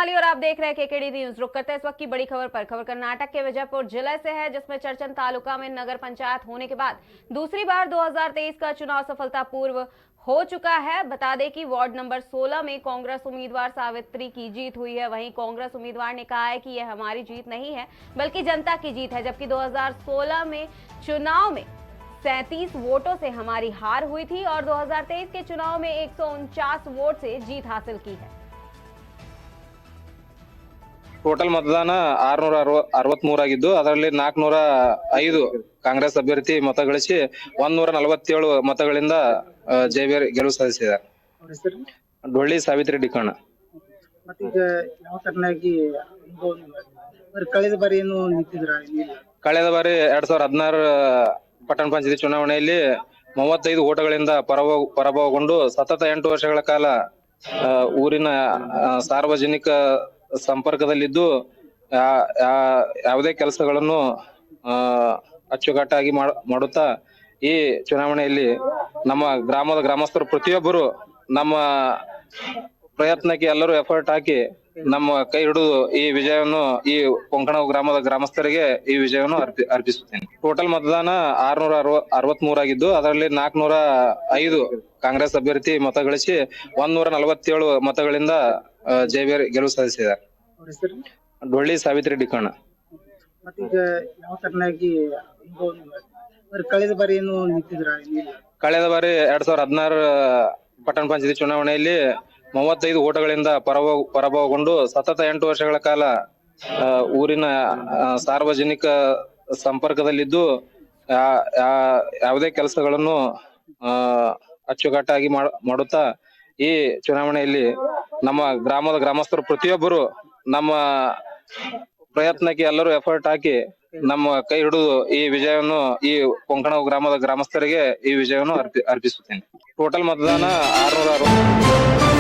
सोनाली और आप देख रहे हैं केकेडी न्यूज। रुक करते हैं इस वक्त की बड़ी खबर पर। खबर कर्नाटक के विजयपुर जिले से है, जिसमें चर्चन तालुका में नगर पंचायत होने के बाद दूसरी बार 2023 का चुनाव सफलतापूर्व हो चुका है। बता दें कि वार्ड नंबर 16 में कांग्रेस उम्मीदवार सावित्री की जीत हुई है। वहीं कांग्रेस उम्मीदवार ने कहा है कि यह हमारी जीत नहीं है बल्कि जनता की जीत है, जबकि 2016 में चुनाव में 37 वोटों से हमारी हार हुई थी और 2023 के चुनाव में 149 वोट से जीत हासिल की है। ಟೋಟಲ್ ಮತದಾನ 663 ಆಗಿದ್ದು ಅದರಲ್ಲಿ 405 ಕಾಂಗ್ರೆಸ್ ಅಭ್ಯರ್ಥಿ ಮತ ಗಳಿಸಿ 147 ಮತಗಳಿಂದ ಜಯಬೇರಿ ಗೆಲುವು ಸಾಧಿಸಿದ್ದಾರೆ. ಡೊಳ್ಳಿ ಸಾವಿತ್ರಿ ಡಿಕಣ್ಣ. ಮತ್ತೀಗ ಯಾವ ತರನಾಗಿ ಕಳೆದ ಬಾರಿ ಏನು ನಿಂತಿದ್ರ? ಕಳೆದ ಬಾರಿ 2016 ಪಟ್ಟಣ ಪಂಚಾಯತಿ ಚುನಾವಣೆಯಲ್ಲಿ 35 ಓಟಗಳಿಂದ ಪರಾಭವಗೊಂಡು ಸತತ 8 ವರ್ಷಗಳ ಕಾಲ ಊರಿನ ಸಾರ್ವಜನಿಕ ಸಂಪರ್ಕದಲ್ಲಿದ್ದು ಯಾವುದೇ ಕೆಲಸಗಳನ್ನು ಅಚ್ಚುಕಟ್ಟಾಗಿ ಮಾಡುತ್ತಾ ಈ ಚುನಾವಣೆಯಲ್ಲಿ ನಮ್ಮ ಗ್ರಾಮದ ಗ್ರಾಮಸ್ಥರು ಪ್ರತಿಯೊಬ್ಬರು ನಮ್ಮ ಪ್ರಯತ್ನಕ್ಕೆ ಎಲ್ಲರೂ ಎಫರ್ಟ್ ಹಾಕಿ ನಮ್ಮ ಕೈ ಹಿಡಿದು ಈ ವಿಜಯವನ್ನು ಈ ಕೊಂಕಣ ಗ್ರಾಮದ ಗ್ರಾಮಸ್ಥರಿಗೆ ಈ ವಿಜಯವನ್ನು ಅರ್ಪಿಸುತ್ತೇನೆ. ಟೋಟಲ್ ಮತದಾನ 663 ಆಗಿದ್ದು ಅದರಲ್ಲಿ 405 ಕಾಂಗ್ರೆಸ್ ಅಭ್ಯರ್ಥಿ ಮತ ಗಳಿಸಿ 147 ಮತಗಳಿಂದ ಜಯಬೇರಿ ಗೆಲುವು ಸಾಧಿಸಿದ್ದಾರೆ. ಡೊಳ್ಳಿ ಸಾವಿತ್ರಿ ಡಿಕಣ್ಣ. ಮತ್ತೀಗ ಯಾವ ತರನಾಗಿ ಕಳೆದ ಬಾರಿ ಏನು ನಿಂತಿದ್ರ? ಕಳೆದ ಬಾರಿ 2016 ಪಟ್ಟಣ ಪಂಚಾಯತಿ ಚುನಾವಣೆಯಲ್ಲಿ 35 ಓಟಗಳಿಂದ ಪರಾಭವಗೊಂಡು ಸತತ 8 ವರ್ಷಗಳ ಕಾಲ ಊರಿನ ಸಾರ್ವಜನಿಕ ಸಂಪರ್ಕದಲ್ಲಿದ್ದು ಯಾವುದೇ ಕೆಲಸಗಳನ್ನು ಅಚ್ಚುಕಟ್ಟಾಗಿ ಮಾಡುತ್ತಾ ಈ ಚುನಾವಣೆಯಲ್ಲಿ ನಮ್ಮ ಗ್ರಾಮದ ಗ್ರಾಮಸ್ಥರು ಪ್ರತಿಯೊಬ್ಬರು ನಮ್ಮ ಪ್ರಯತ್ನಕ್ಕೆ ಎಲ್ಲರೂ ಎಫರ್ಟ್ ಹಾಕಿ ನಮ್ಮ ಕೈ ಹಿಡಿದು ಈ ವಿಜಯವನ್ನು ಈ ಕೊಂಕಣ ಗ್ರಾಮದ ಗ್ರಾಮಸ್ಥರಿಗೆ ಈ ವಿಜಯವನ್ನು ಅರ್ಪಿಸುತ್ತೇನೆ. ಟೋಟಲ್ ಮತದಾನ 660